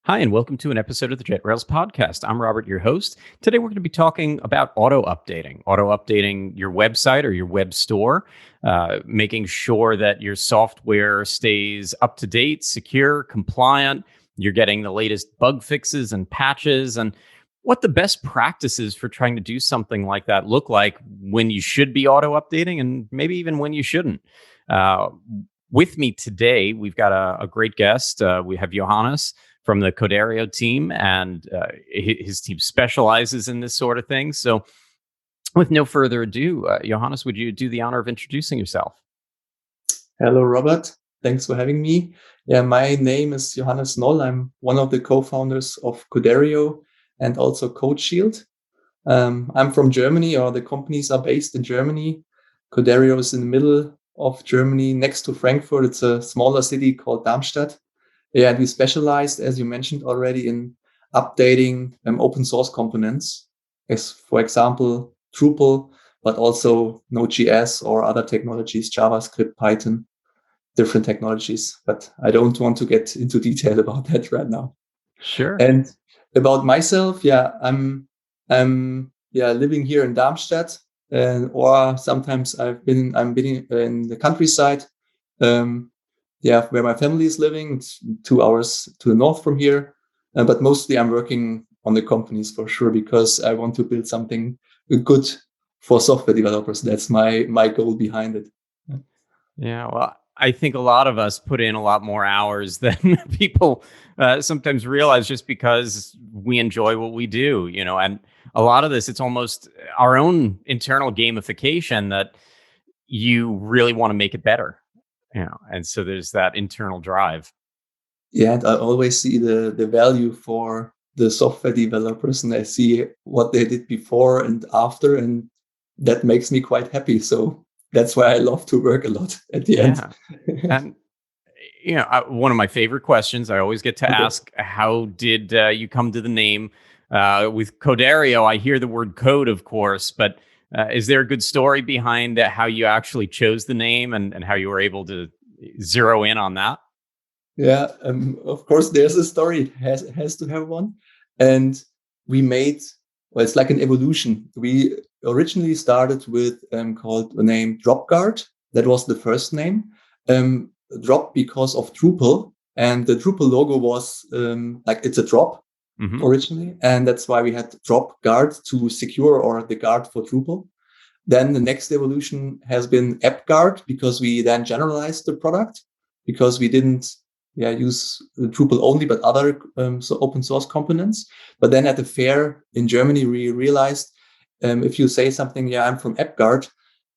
Hi, and welcome to an episode of the JetRails podcast. I'm Robert, your host. Today, we're going to be talking about auto updating your website or your web store, making sure that your software stays up to date, secure, compliant. You're getting the latest bug fixes and patches, and what the best practices for trying to do something like that look like when you should be auto updating and maybe even when you shouldn't. Uh, with me today, we've got a great guest. We have Johannes from the Coderio team, and his team specializes in this sort of thing. So, with no further ado, Johannes, would you do the honor of introducing yourself? Hello, Robert. Thanks for having me. Yeah, my name is Johannes Noll. I'm one of the co-founders of Coderio and also CodeShield. I'm from Germany, or the companies are based in Germany. Coderio is in the middle of Germany, next to Frankfurt. It's a smaller city called Darmstadt. Yeah, and we specialized, as you mentioned already, in updating open source components, as for example, Drupal, but also Node.js or other technologies, JavaScript, Python, different technologies. But I don't want to get into detail about that right now. Sure. And about myself, I'm living here in Darmstadt, or sometimes I'm been in the countryside. Where my family is living. It's 2 hours to the north from here. But mostly I'm working on the companies for sure, because I want to build something good for software developers. That's my goal behind it. Yeah, well, I think a lot of us put in a lot more hours than people sometimes realize, just because we enjoy what we do, and a lot of this, it's almost our own internal gamification that you really want to make it better. And so there's that internal drive. Yeah, and I always see the value for the software developers, and I see what they did before and after, and that makes me quite happy. So that's why I love to work a lot at the end. And one of my favorite questions I always get to Okay. ask: how did you come to the name? With Coderio, I hear the word code, of course, but is there a good story behind how you actually chose the name and how you were able to zero in on that? Yeah, of course, there's a story. It has to have one. And we made, well, it's like an evolution. We originally started with called the name DropGuard. That was the first name. Drop because of Drupal. And the Drupal logo was like it's a drop originally. And that's why we had DropGuard to secure, or the guard for Drupal. Then the next evolution has been AppGuard, because we then generalized the product, because we didn't use Drupal only, but other open source components. But then at the fair in Germany, we realized if you say something, I'm from AppGuard,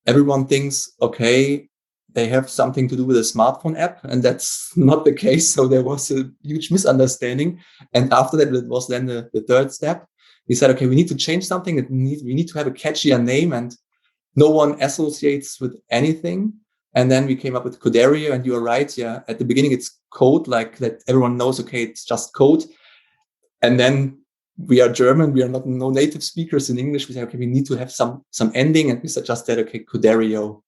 everyone thinks, okay, they have something to do with a smartphone app, and that's not the case. So there was a huge misunderstanding. And after that, it was then the third step. We said, okay, we need to change something. We need to have a catchier name, and no one associates with anything. And then we came up with Coderio, and you are right. Yeah, at the beginning it's code, like that everyone knows. Okay, it's just code. And then we are German. We are not no native speakers in English. We say, okay, we need to have some ending, and we suggested, okay, Coderio,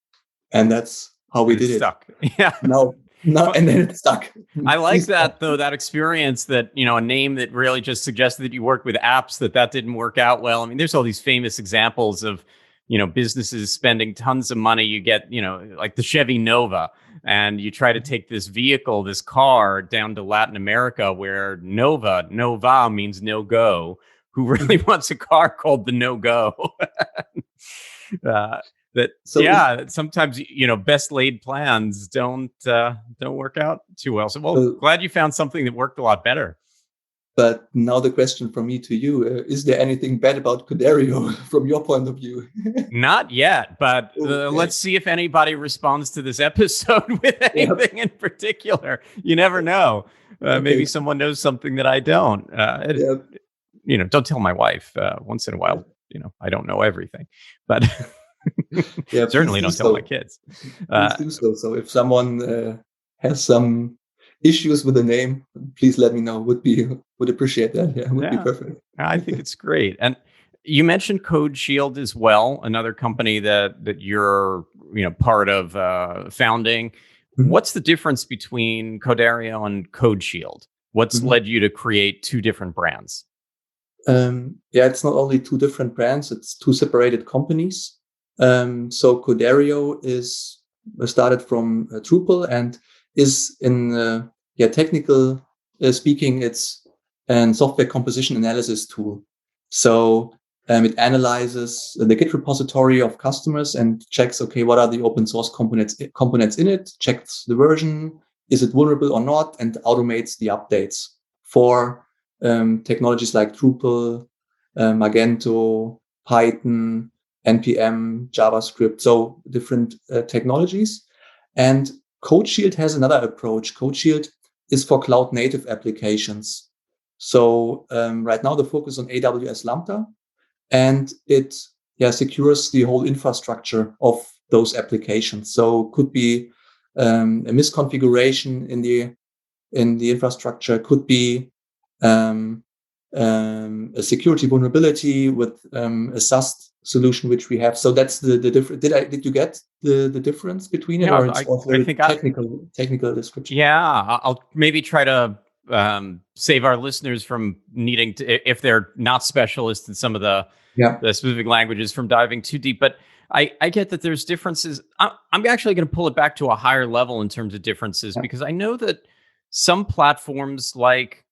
and that's how we did it. Stuck. Yeah. No, and then it stuck. I like that, though, that experience, that, a name that really just suggested that you work with apps, that didn't work out well. I mean, there's all these famous examples of, businesses spending tons of money. You get, like the Chevy Nova, and you try to take this vehicle, this car, down to Latin America, where Nova means no go. Who really wants a car called the No Go? Sometimes best laid plans don't work out too well. So glad you found something that worked a lot better. But now the question from me to you, is there anything bad about Coderio from your point of view? Not yet, but let's see if anybody responds to this episode with anything in particular. You never know. Maybe someone knows something that I don't. Don't tell my wife. Once in a while, I don't know everything, but certainly don't tell my kids. Please do so. So if someone has some issues with the name, please let me know. Would appreciate that. Yeah, would be perfect. I think it's great. And you mentioned CodeShield as well, another company that you're part of founding. Mm-hmm. What's the difference between Coderio and CodeShield? What's led you to create two different brands? It's not only two different brands, it's two separated companies. So Coderio is started from Drupal and is in technical speaking, it's a software composition analysis tool. So it analyzes the Git repository of customers and checks, okay, what are the open source components in it, checks the version, is it vulnerable or not, and automates the updates for technologies like Drupal, Magento, Python, NPM, JavaScript, so different technologies. And CodeShield has another approach. CodeShield is for cloud native applications. So right now the focus on AWS Lambda, and it secures the whole infrastructure of those applications. So could be a misconfiguration in the infrastructure, could be a security vulnerability with a SAST solution which we have. So that's the difference. Did you get the difference between it, or it's also I think technical description? Yeah, I'll maybe try to save our listeners from needing to, if they're not specialists in some of the specific languages, from diving too deep. But I get that there's differences. I'm actually going to pull it back to a higher level in terms of differences, because I know that some platforms like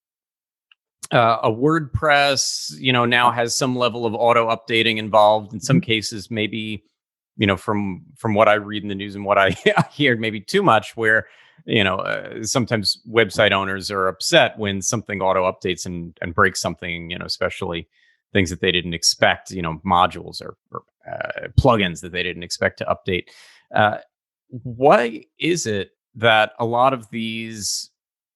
a WordPress, now has some level of auto updating involved. In some cases, maybe, from what I read in the news and what I hear, maybe too much, where, sometimes website owners are upset when something auto updates and breaks something, especially things that they didn't expect, modules or plugins that they didn't expect to update. Why is it that a lot of these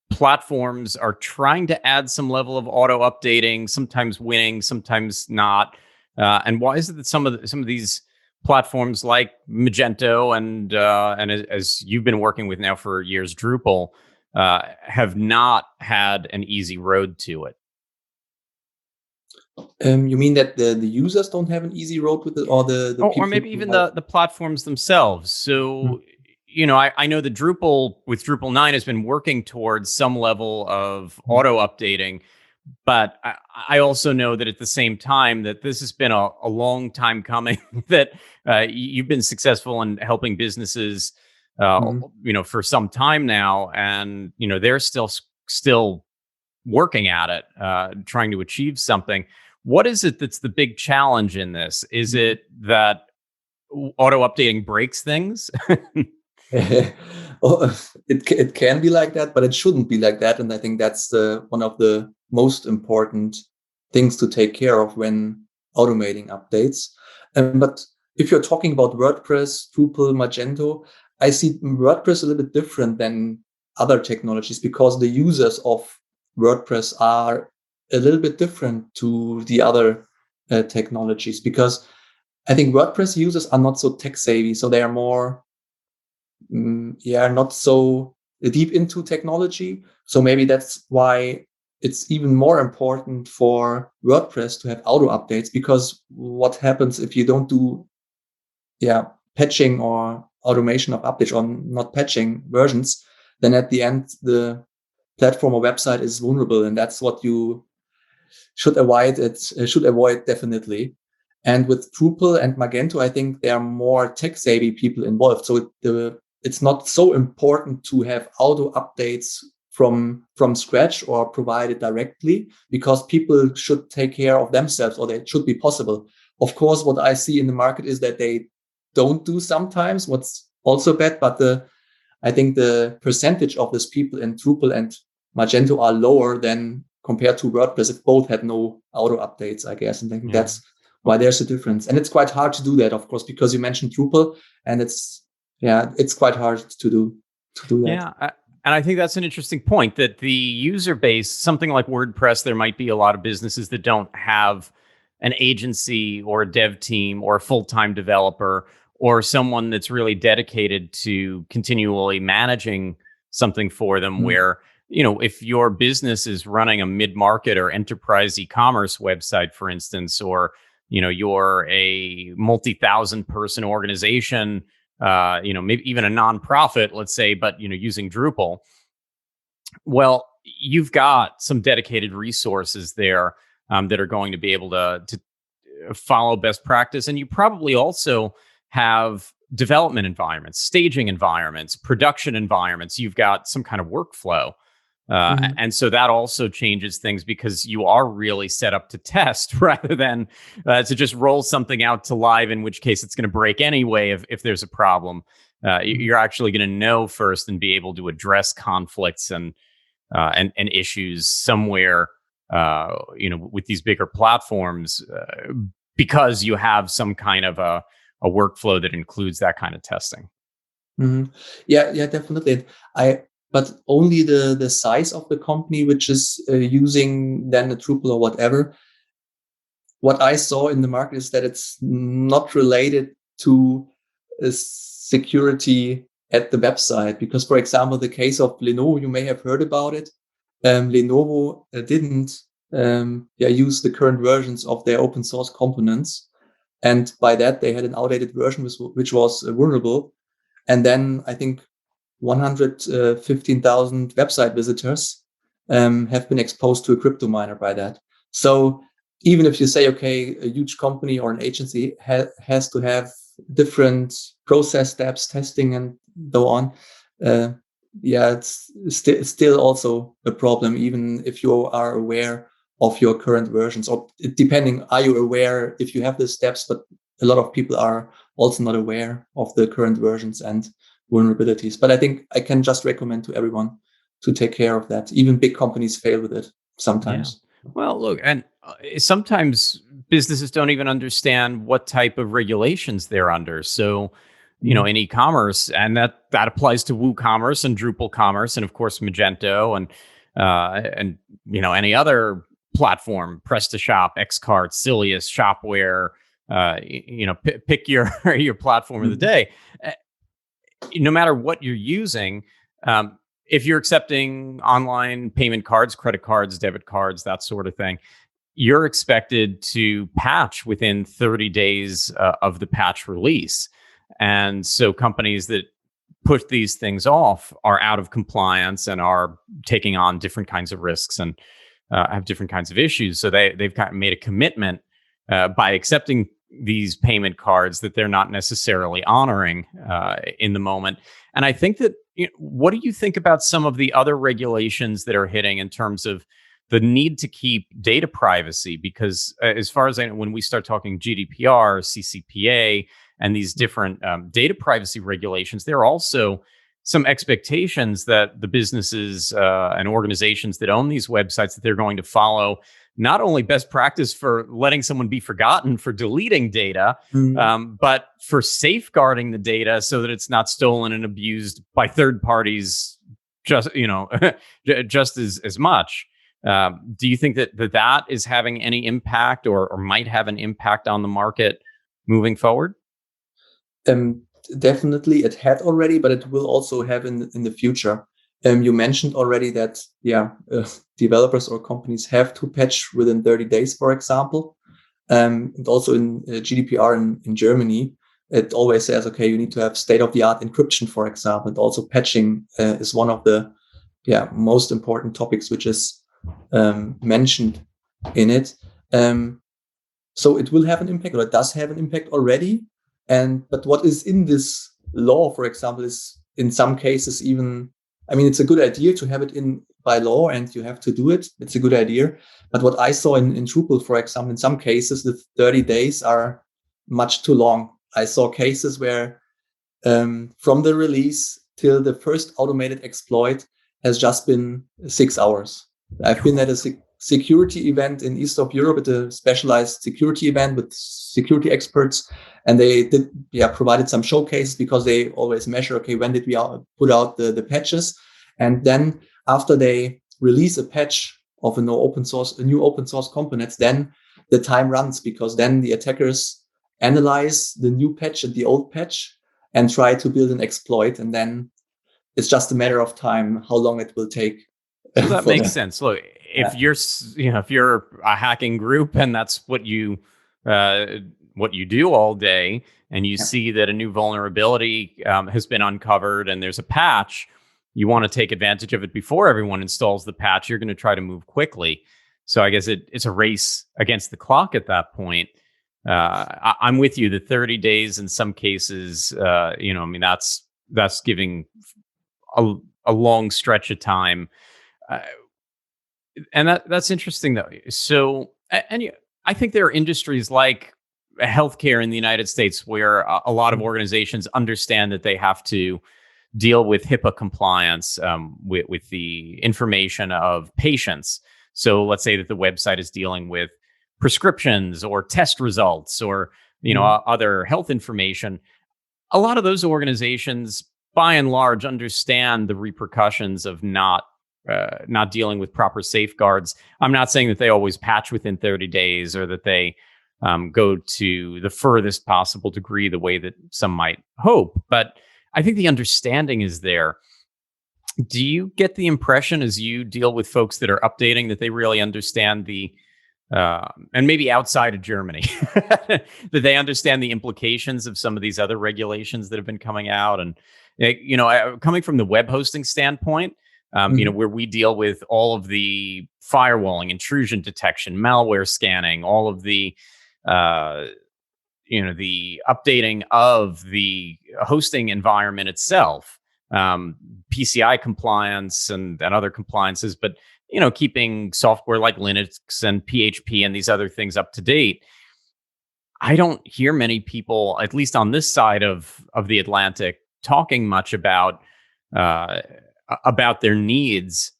platforms are trying to add some level of auto updating, sometimes winning, sometimes not? And why is it that some of these platforms like Magento and as you've been working with now for years, Drupal, have not had an easy road to it? You mean that the users don't have an easy road with it, or the people, or maybe even the platforms themselves? So, I know that Drupal with Drupal 9 has been working towards some level of auto updating, but I also know that at the same time that this has been a long time coming, that you've been successful in helping businesses, for some time now, and they're still working at it, trying to achieve something. What is it that's the big challenge in this? Is it that auto updating breaks things? It can be like that, but it shouldn't be like that. And I think that's one of the most important things to take care of when automating updates. But if you're talking about WordPress, Drupal, Magento, I see WordPress a little bit different than other technologies, because the users of WordPress are a little bit different to the other technologies, because I think WordPress users are not so tech savvy. So they are more not so deep into technology. So maybe that's why it's even more important for WordPress to have auto updates, because what happens if you don't do patching or automation of updates, or not patching versions, then at the end the platform or website is vulnerable, and that's what you should avoid. Should avoid definitely. And with Drupal and Magento, I think there are more tech savvy people involved. So it's not so important to have auto updates from scratch or provided directly, because people should take care of themselves, or that should be possible. Of course, what I see in the market is that they don't do sometimes, what's also bad, but I think the percentage of these people in Drupal and Magento are lower than compared to WordPress, if both had no auto updates, I guess. And I think that's why there's a difference. And it's quite hard to do that, of course, because you mentioned Drupal, and it's quite hard to do that. Yeah. And I think that's an interesting point, that the user base, something like WordPress, there might be a lot of businesses that don't have an agency or a dev team or a full-time developer or someone that's really dedicated to continually managing something for them, where, if your business is running a mid-market or enterprise e-commerce website, for instance, or, you're a multi-thousand person organization, maybe even a nonprofit, let's say, but, using Drupal. Well, you've got some dedicated resources there that are going to be able to follow best practice. And you probably also have development environments, staging environments, production environments. You've got some kind of workflow. And so that also changes things because you are really set up to test rather than to just roll something out to live, in which case it's going to break anyway if there's a problem. You're actually going to know first and be able to address conflicts and issues somewhere, with these bigger platforms, because you have some kind of a workflow that includes that kind of testing. Yeah, definitely. But only the size of the company, which is using then a Drupal or whatever. What I saw in the market is that it's not related to security at the website. Because, for example, the case of Lenovo, you may have heard about it. Lenovo didn't use the current versions of their open source components. And by that, they had an outdated version which was vulnerable. And then I think 115,000 website visitors have been exposed to a crypto miner by that. So even if you say, okay, a huge company or an agency has to have different process steps, testing and so on, it's still also a problem, even if you are aware of your current versions, or depending, are you aware if you have the steps, but a lot of people are also not aware of the current versions and vulnerabilities. But I think I can just recommend to everyone to take care of that. Even big companies fail with it sometimes. Yeah. Well, look, and sometimes businesses don't even understand what type of regulations they're under. So, in e-commerce, and that applies to WooCommerce and Drupal commerce, and of course Magento and any other platform, PrestaShop, Xcart, Silius, Shopware, pick your your platform of the day. No matter what you're using, if you're accepting online payment cards, credit cards, debit cards, that sort of thing, you're expected to patch within 30 days of the patch release. And so companies that push these things off are out of compliance and are taking on different kinds of risks and have different kinds of issues. So they've made a commitment by accepting these payment cards that they're not necessarily honoring in the moment. And I think that, what do you think about some of the other regulations that are hitting in terms of the need to keep data privacy? Because as far as I know, when we start talking GDPR, CCPA, and these different data privacy regulations, there are also some expectations that the businesses and organizations that own these websites, that they're going to follow not only best practice for letting someone be forgotten for deleting data, but for safeguarding the data so that it's not stolen and abused by third parties just as much. Do you think that is having any impact or might have an impact on the market moving forward? Definitely, it had already, but it will also have in the future. You mentioned already that developers or companies have to patch within 30 days, for example. And also in GDPR in Germany, it always says, okay, you need to have state-of-the-art encryption, for example. And also patching is one of the most important topics which is mentioned in it. So it will have an impact, or it does have an impact already. But what is in this law, for example, is in some cases it's a good idea to have it in by law, and you have to do it. It's a good idea. But what I saw in Drupal, for example, in some cases, the 30 days are much too long. I saw cases where from the release till the first automated exploit has just been 6 hours. I've been at a security event in East of Europe, at a specialized security event with security experts. And they did, provided some showcases because they always measure, okay, when did we put out the patches? And then after they release a patch of a new open source components, then the time runs, because then the attackers analyze the new patch and the old patch and try to build an exploit. And then it's just a matter of time how long it will take. So that makes sense. Look, if you're a hacking group and that's what you do all day, and you see that a new vulnerability has been uncovered and there's a patch, you want to take advantage of it before everyone installs the patch. You're going to try to move quickly. So I guess it's a race against the clock at that point. I'm with you. The 30 days in some cases, I mean, that's giving a long stretch of time. And that's interesting, though. So, I think there are industries like healthcare in the United States where a lot of organizations understand that they have to deal with HIPAA compliance with the information of patients. So let's say that the website is dealing with prescriptions or test results or other health information. A lot of those organizations, by and large, understand the repercussions of not dealing with proper safeguards. I'm not saying that they always patch within 30 days or that they go to the furthest possible degree the way that some might hope, but I think the understanding is there. Do you get the impression as you deal with folks that are updating that they really understand and maybe outside of Germany, that they understand the implications of some of these other regulations that have been coming out? And, coming from the web hosting standpoint, where we deal with all of the firewalling, intrusion detection, malware scanning, all of the the updating of the hosting environment itself, PCI compliance and other compliances, but keeping software like Linux and PHP and these other things up to date. I don't hear many people, at least on this side of the Atlantic, talking much about their needs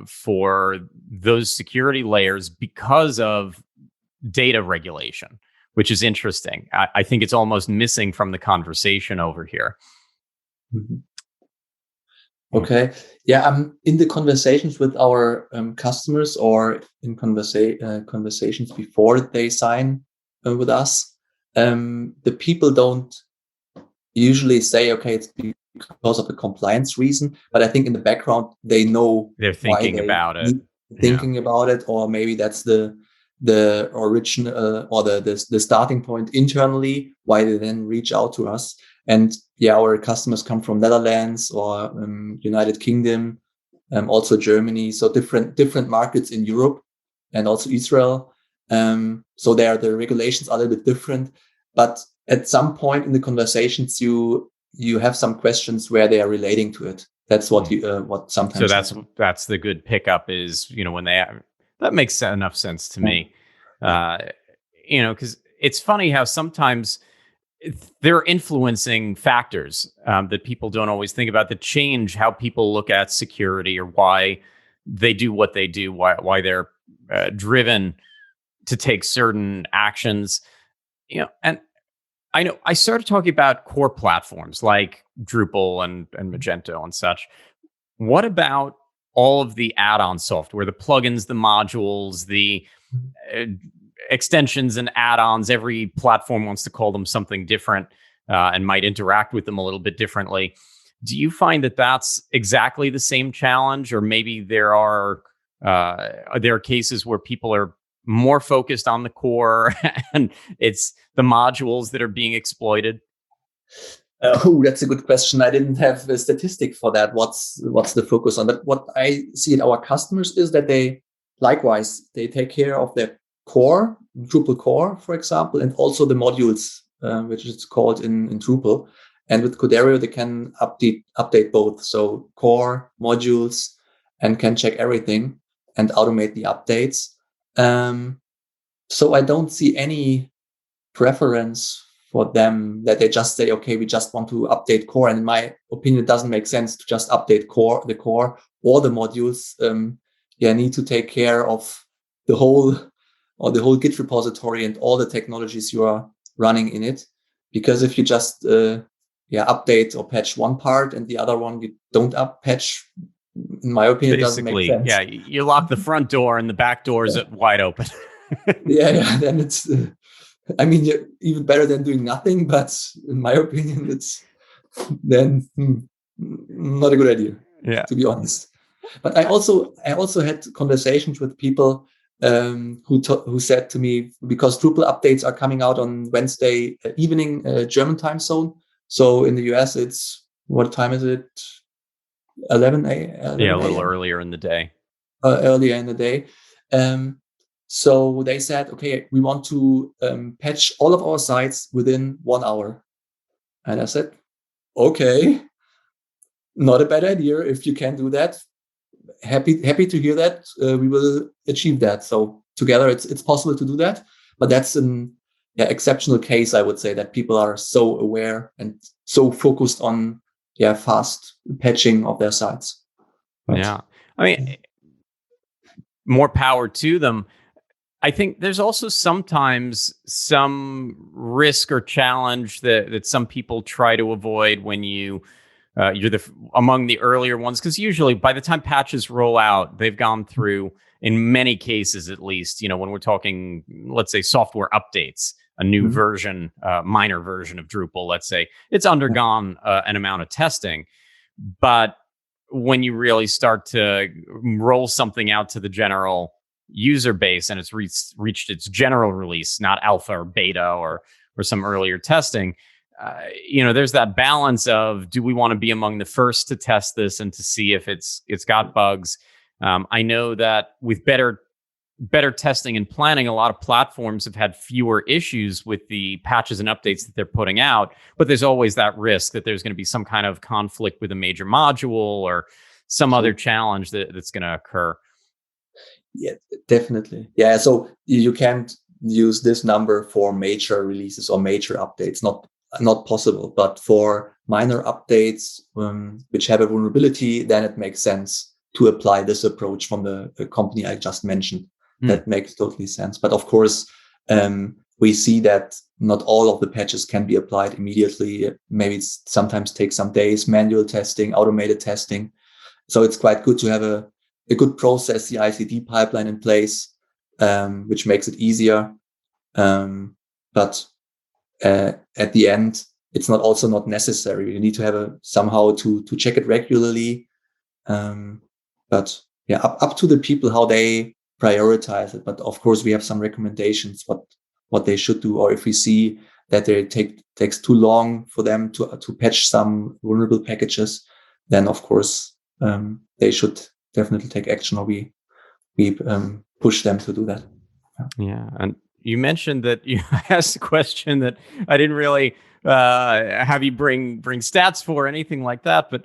for those security layers because of data regulation, which is interesting. I think it's almost missing from the conversation over here. Mm-hmm. Okay. Yeah, I'm in the conversations with our customers or in conversations before they sign with us. The people don't usually say, okay, it's because of a compliance reason, but I think in the background they know they're thinking about it. About it, or maybe that's the original or the starting point internally, why they then reach out to us. And yeah, our customers come from Netherlands or United Kingdom, also Germany, so different markets in Europe and also Israel. So the regulations are a little bit different, but at some point in the conversations, you have some questions where they are relating to it. That's what what sometimes. So that's the good pickup is when they that makes enough sense to me, because it's funny how sometimes there are influencing factors that people don't always think about that change how people look at security or why they do what they do, why they're driven to take certain actions. And I know I started talking about core platforms like Drupal and Magento and such. What about all of the add-on software, the plugins, the modules, the extensions and add-ons? Every platform wants to call them something different and might interact with them a little bit differently. Do you find that that's exactly the same challenge, or maybe there are cases where people are more focused on the core and it's the modules that are being exploited? That's a good question. I didn't have a statistic for that. What's the focus on? But what I see in our customers is that they take care of their core, Drupal core, for example, and also the modules, which is called in Drupal. And with Codero, they can update both. So core, modules, and can check everything and automate the updates. So I don't see any preference for them that they just say, okay, we just want to update core. And in my opinion, it doesn't make sense to just update the core or the modules. Need to take care of the whole Git repository and all the technologies you are running in it. Because if you just update or patch one part and the other one you don't patch, in my opinion, basically, it doesn't make sense. Yeah, you lock the front door and the back door is wide open. Then it's, I mean, even better than doing nothing, but in my opinion, it's then not a good idea, to be honest. But I also had conversations with people who said to me, because Drupal updates are coming out on Wednesday evening German time zone. So in the US, it's, what time is it? Yeah, a little a.m. earlier in the day. Earlier in the day. So they said, okay, we want to patch all of our sites within 1 hour. And I said, okay, not a bad idea. If you can do that, happy to hear that. We will achieve that. So together, it's possible to do that. But that's an exceptional case, I would say, that people are so aware and so focused on fast patching of their sites. But, yeah, I mean, more power to them. I think there's also sometimes some risk or challenge that some people try to avoid when you're among the earlier ones, because usually by the time patches roll out, they've gone through, in many cases at least, when we're talking, let's say, software updates, a new version, minor version of Drupal, let's say, it's undergone an amount of testing. But when you really start to roll something out to the general user base and it's reached its general release, not alpha or beta or some earlier testing, there's that balance of, do we want to be among the first to test this and to see if it's got bugs? I know that with better testing and planning, a lot of platforms have had fewer issues with the patches and updates that they're putting out, but there's always that risk that there's going to be some kind of conflict with a major module or some other challenge that's going to occur. Yeah, definitely. Yeah, so you can't use this number for major releases or major updates. Not possible. But for minor updates, which have a vulnerability, then it makes sense to apply this approach from the company I just mentioned. That makes totally sense. But of course, we see that not all of the patches can be applied immediately. Maybe it sometimes takes some days, manual testing, automated testing. So it's quite good to have a good process, the ICD pipeline in place, which makes it easier. But at the end, it's not necessary. You need to have somehow to check it regularly. But yeah, up to the people how they prioritize it. But of course, we have some recommendations what they should do, or if we see that it takes too long for them to patch some vulnerable packages, then of course they should definitely take action, or we push them to do that. Yeah, and you mentioned that you asked a question that I didn't really have you bring stats for or anything like that. But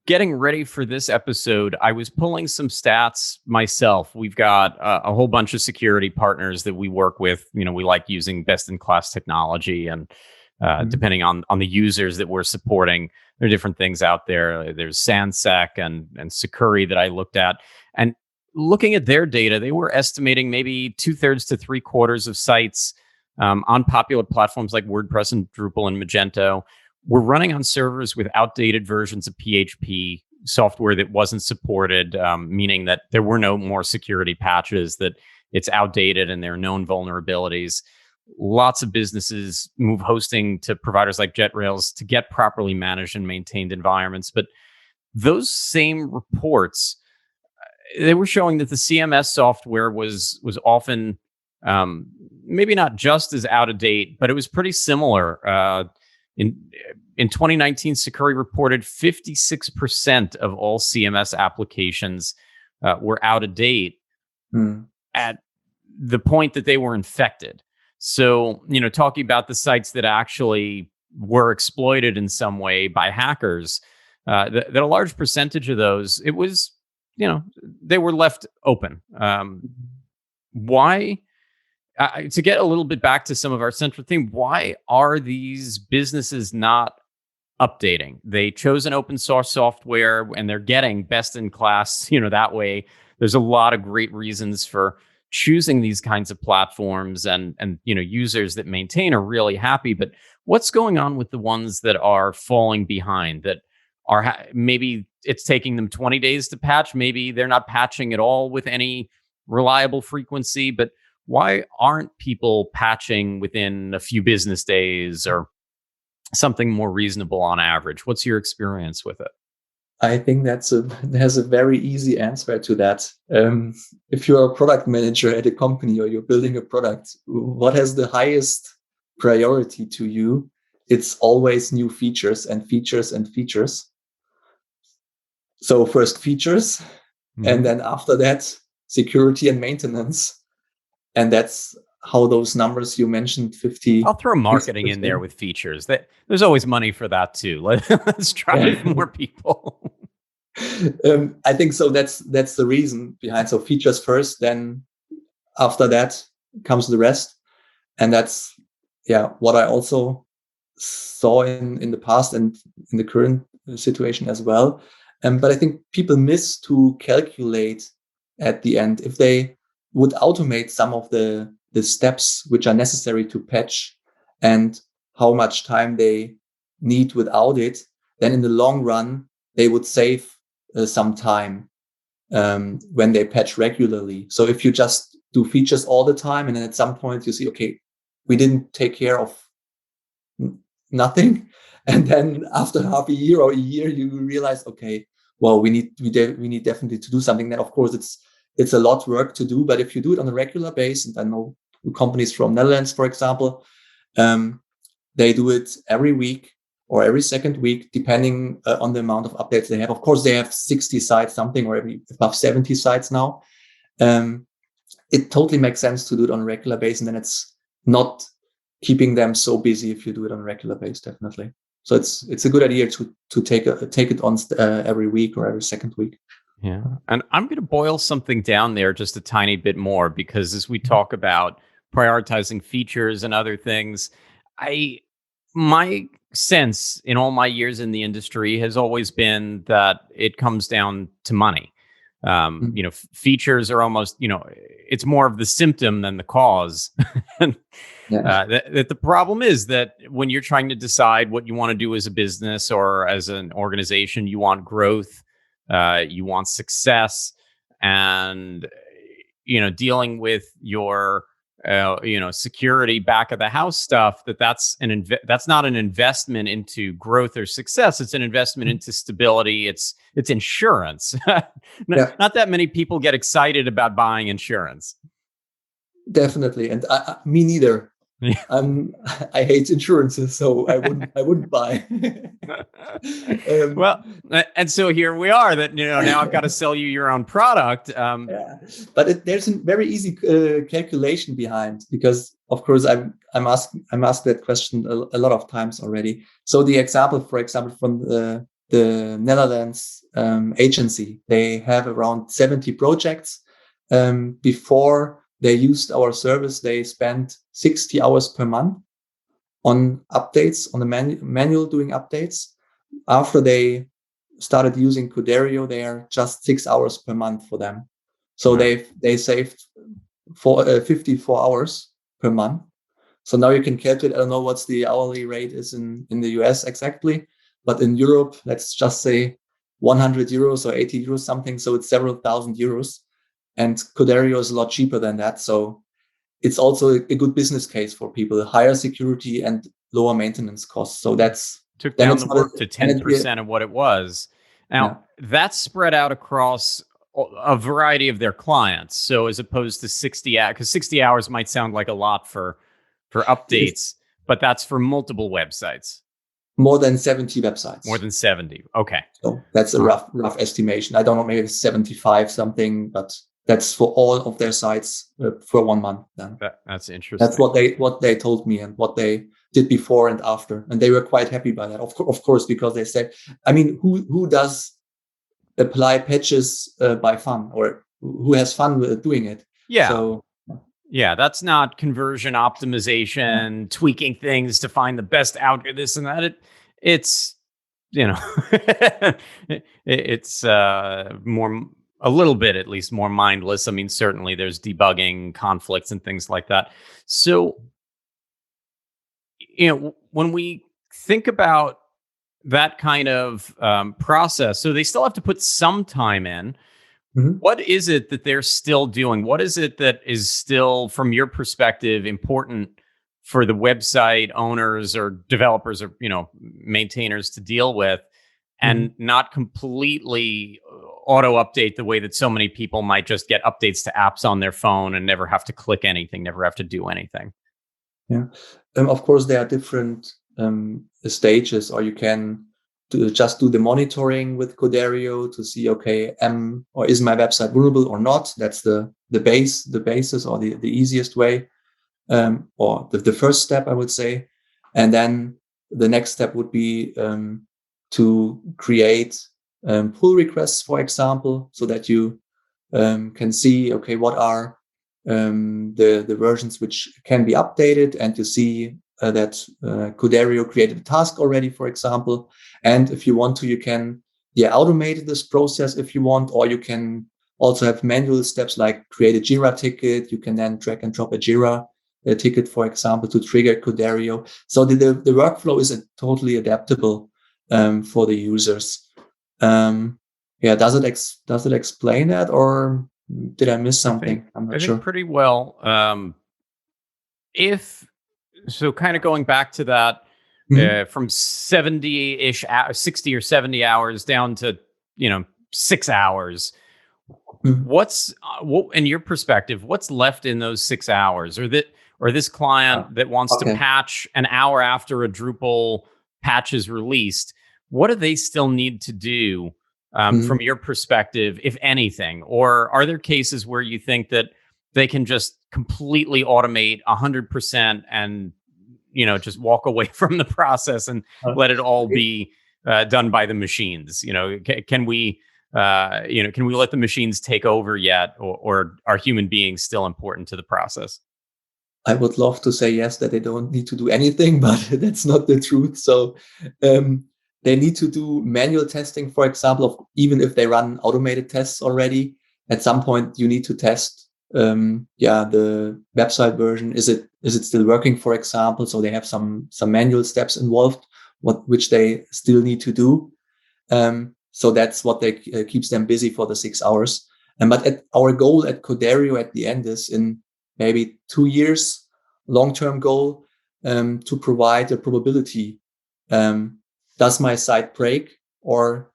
getting ready for this episode, I was pulling some stats myself. We've got a whole bunch of security partners that we work with. We like using best in class technology, and depending on the users that we're supporting, there are different things out there. There's Sansec and Securi that I looked at, and looking at their data, they were estimating maybe 2/3 to 3/4 of sites on popular platforms like WordPress and Drupal and Magento were running on servers with outdated versions of PHP, software that wasn't supported, meaning that there were no more security patches, that it's outdated and there are known vulnerabilities. Lots of businesses move hosting to providers like JetRails to get properly managed and maintained environments. But those same reports, they were showing that the CMS software was often maybe not just as out of date, but it was pretty similar. In 2019, Securi reported 56% of all CMS applications were out of date at the point that they were infected. So, talking about the sites that actually were exploited in some way by hackers, that a large percentage of those, it was, they were left open. Why? To get a little bit back to some of our central theme, why are these businesses not updating? They chose an open source software and they're getting best in class, that way. There's a lot of great reasons for choosing these kinds of platforms, and users that maintain are really happy. But what's going on with the ones that are falling behind, that are maybe it's taking them 20 days to patch, maybe they're not patching at all with any reliable frequency? But why aren't people patching within a few business days or something more reasonable on average? What's your experience with it? I think there's a very easy answer to that. If you're a product manager at a company or you're building a product, what has the highest priority to you? It's always new features and features and features. So first features, and then after that, security and maintenance. And that's how those numbers you mentioned, 50. I'll throw marketing in there with features. There's always money for that too. Let's drive more people. I think so. That's the reason behind. So features first, then after that comes the rest. And that's what I also saw in the past and in the current situation as well. But I think people miss to calculate at the end. If they would automate some of the steps which are necessary to patch and how much time they need without it, then in the long run, they would save some time when they patch regularly. So if you just do features all the time, and then at some point you see, okay, we didn't take care of nothing. And then after half a year or a year, you realize, okay, well, we need definitely to do something. Then of course it's a lot of work to do, but if you do it on a regular basis, and I know companies from Netherlands, for example, they do it every week or every second week, depending on the amount of updates they have. Of course, they have 60 sites something, or above 70 sites now. It totally makes sense to do it on a regular basis, and then it's not keeping them so busy if you do it on a regular basis, definitely. So it's a good idea to take it on every week or every second week. Yeah. And I'm going to boil something down there just a tiny bit more, because as we talk about prioritizing features and other things, my sense in all my years in the industry has always been that it comes down to money. Features are almost, it's more of the symptom than the cause. And that the problem is that when you're trying to decide what you want to do as a business or as an organization, you want growth, you want success, and dealing with your security back of the house stuff, that's not an investment into growth or success. It's an investment into stability. It's insurance. Not that many people get excited about buying insurance. Definitely, and me neither. Yeah. I hate insurances, so I wouldn't buy. Well, and so here we are. That now I've got to sell you your own product. But there's a very easy calculation behind, because of course I'm asked that question a lot of times already. So the example, for example, from the Netherlands agency, they have around 70 projects. Before they used our service, they spent 60 hours per month on updates, on the manual doing updates. After they started using Coderio, they are just 6 hours per month for them. So they saved 54 hours per month. So now you can calculate, I don't know what's the hourly rate is in the US exactly, but in Europe, let's just say 100 euros or 80 euros something. So it's several thousand euros. And Coderio is a lot cheaper than that. So it's also a good business case for people, higher security and lower maintenance costs. So that's took down the work to 10% of what it was. Now, that's spread out across a variety of their clients. So as opposed to 60 hours, because 60 hours might sound like a lot for updates, but that's for multiple websites. More than 70 websites. More than 70. Okay. So that's a rough estimation. I don't know, maybe 75 something, but that's for all of their sites for 1 month. Then that's interesting. That's what they told me and what they did before and after, and they were quite happy by that. Of course, because they said, I mean, who does apply patches by fun, or who has fun with doing it? Yeah. So, yeah, that's not conversion optimization, tweaking things to find the best out of this and that. It's it's more. A little bit, at least, more mindless. I mean, certainly there's debugging conflicts and things like that. So, when we think about that kind of process, so they still have to put some time in. Mm-hmm. What is it that they're still doing? What is it that is still, from your perspective, important for the website owners or developers or, maintainers to deal with, and not completely auto update the way that so many people might just get updates to apps on their phone and never have to click anything, never have to do anything? Yeah. Of course, there are different stages, or you can to just do the monitoring with Coderio to see, okay, or is my website vulnerable or not? That's the basis or the easiest way, or the first step, I would say. And then the next step would be to create pull requests, for example, so that you can see, okay, what are the versions which can be updated, and you see that Coderio created a task already, for example. And if you want to, you can automate this process if you want, or you can also have manual steps like create a Jira ticket. You can then drag and drop a Jira ticket, for example, to trigger Coderio. So the workflow is totally adaptable for the users. Does it explain that, or did I miss something? I'm not sure. I think pretty well. Kind of going back to that, from 70-ish, 60 or 70 hours down to 6 hours. What's in your perspective? What's left in those 6 hours, or this client that wants to patch an hour after a Drupal patch is released? What do they still need to do from your perspective, if anything? Or are there cases where you think that they can just completely automate 100% and just walk away from the process and let it all be done by the machines? Can we let the machines take over yet, or are human beings still important to the process? I would love to say yes, that they don't need to do anything, but that's not the truth. So they need to do manual testing, for example, even if they run automated tests already. At some point, you need to test the website version. Is it still working, for example? So they have some manual steps involved, which they still need to do. So that's what keeps them busy for the 6 hours. But our goal at Coderio at the end is, in maybe 2 years, long-term goal, to provide a probability. Does my site break, or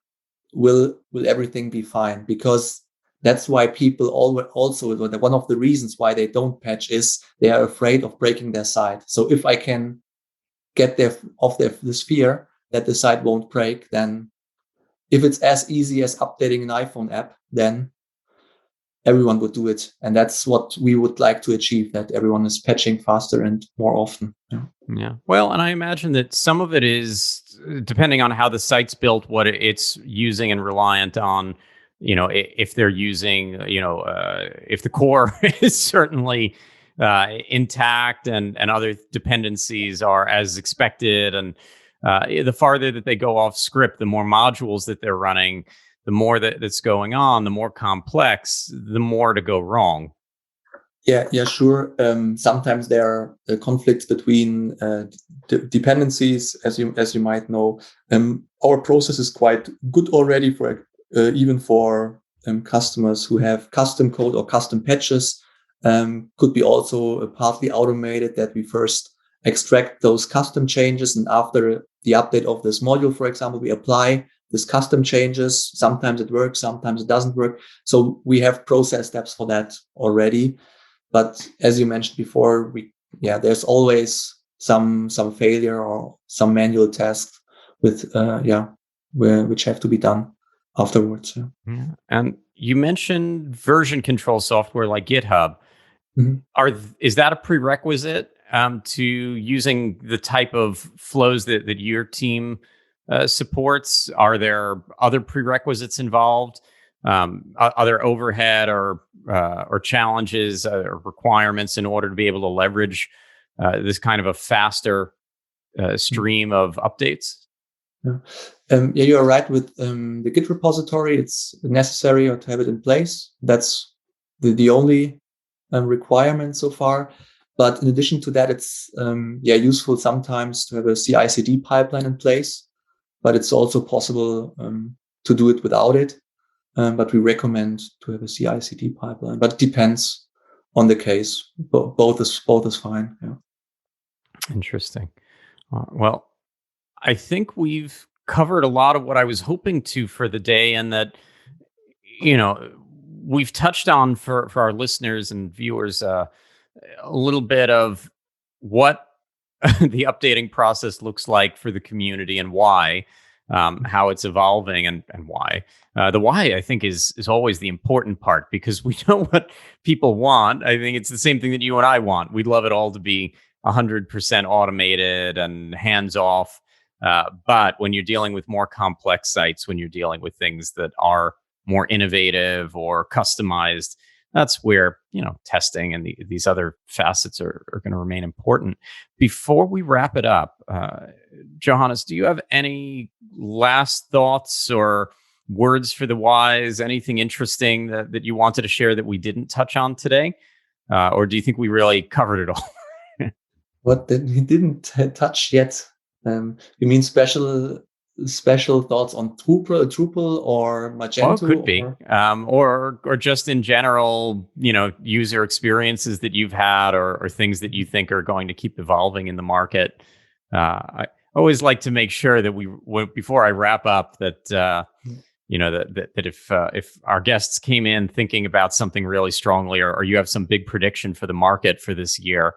will everything be fine? Because that's why people also, one of the reasons why they don't patch is they are afraid of breaking their site. So if I can get this fear that the site won't break, then if it's as easy as updating an iPhone app, then everyone would do it. And that's what we would like to achieve, that everyone is patching faster and more often. Yeah. Well, and I imagine that some of it is depending on how the site's built, what it's using and reliant on, if they're using, if the core is certainly intact and other dependencies are as expected. And the farther that they go off script, the more modules that they're running, the more that's going on, the more complex, the more to go wrong. Yeah, sure. Sometimes there are conflicts between dependencies, as you might know. Our process is quite good already for even for customers who have custom code or custom patches. Could be also partly automated, that we first extract those custom changes, and after the update of this module, for example, we apply this custom changes. Sometimes it works, sometimes it doesn't work. So we have process steps for that already. But as you mentioned before, there's always some failure or some manual tasks which have to be done afterwards. Yeah. And you mentioned version control software like GitHub. Is that a prerequisite to using the type of flows that your team supports? Are there other prerequisites involved? Other overhead or challenges or requirements in order to be able to leverage this kind of a faster stream of updates? You are right with the Git repository. It's necessary to have it in place. That's the only requirement so far. But in addition to that, it's useful sometimes to have a CI/CD pipeline in place. But it's also possible to do it without it. But we recommend to have a CI/CD pipeline. But it depends on the case. Both is fine. Yeah. Interesting. Well, I think we've covered a lot of what I was hoping to for the day, and that we've touched on for our listeners and viewers a little bit of what the updating process looks like for the community and why. how it's evolving and why. The why, I think, is always the important part, because we know what people want. I think it's the same thing that you and I want. We'd love it all to be 100% automated and hands off. But when you're dealing with more complex sites, when you're dealing with things that are more innovative or customized, that's where, testing and these other facets are going to remain important. Before we wrap it up, Johannes, do you have any last thoughts or words for the wise? Anything interesting that you wanted to share that we didn't touch on today? Or do you think we really covered it all? What that we didn't touch yet? You mean special thoughts on Drupal or Magento? Well, it could be, or just in general, user experiences that you've had, or things that you think are going to keep evolving in the market. I always like to make sure that before I wrap up, that that if our guests came in thinking about something really strongly, or you have some big prediction for the market for this year,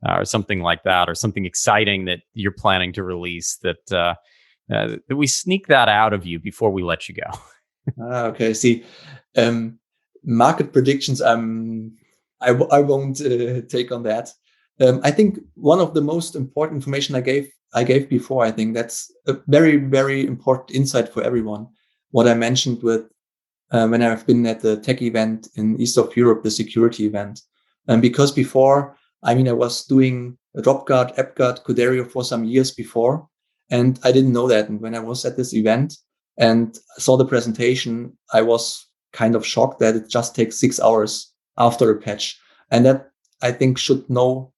or something like that, or something exciting that you're planning to release, that we sneak that out of you before we let you go. Okay. See, market predictions. I won't take on that. I think one of the most important information I gave before. I think that's a very, very important insight for everyone. What I mentioned with when I've been at the tech event in East of Europe, the security event, and because before, I was doing DropGuard, AppGuard, Coderio for some years before, and I didn't know that. And when I was at this event and saw the presentation, I was kind of shocked that it just takes 6 hours after a patch. And that, I think, should know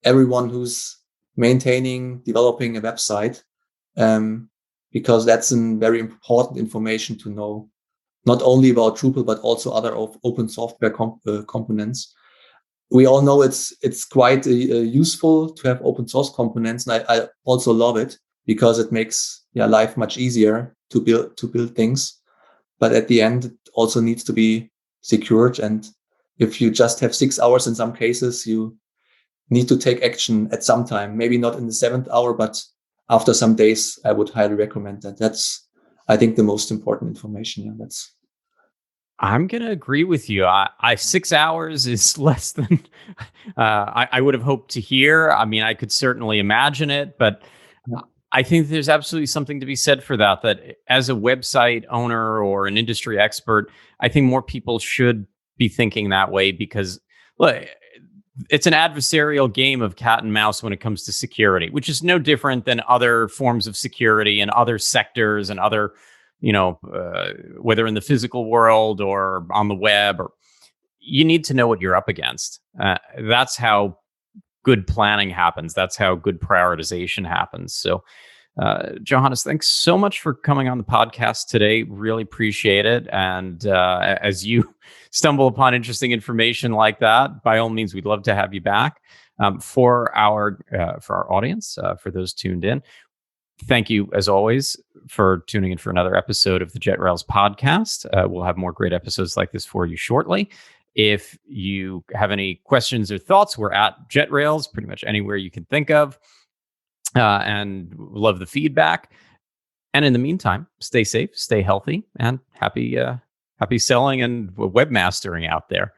everyone who's maintaining, developing a website, because that's a very important information to know, not only about Drupal, but also other open software components. We all know it's quite useful to have open source components, and I also love it because it makes life much easier to build things. But at the end, it also needs to be secured. And if you just have 6 hours, in some cases, you need to take action at some time. Maybe not in the 7th hour, but after some days, I would highly recommend that. That's, I think, the most important information. Yeah, that's. I'm going to agree with you. 6 hours is less than I would have hoped to hear. I could certainly imagine it, but I think there's absolutely something to be said for that as a website owner or an industry expert, I think more people should be thinking that way, because look, it's an adversarial game of cat and mouse when it comes to security, which is no different than other forms of security in other sectors and other, whether in the physical world or on the web. Or you need to know what you're up against. That's how good planning happens. That's how good prioritization happens. So, Johannes, thanks so much for coming on the podcast today. Really appreciate it. And as you stumble upon interesting information like that, by all means, we'd love to have you back. For our audience, for those tuned in, thank you, as always, for tuning in for another episode of the JetRails podcast. We'll have more great episodes like this for you shortly. If you have any questions or thoughts, we're at JetRails pretty much anywhere you can think of, and love the feedback. And in the meantime, stay safe, stay healthy, and happy selling and webmastering out there.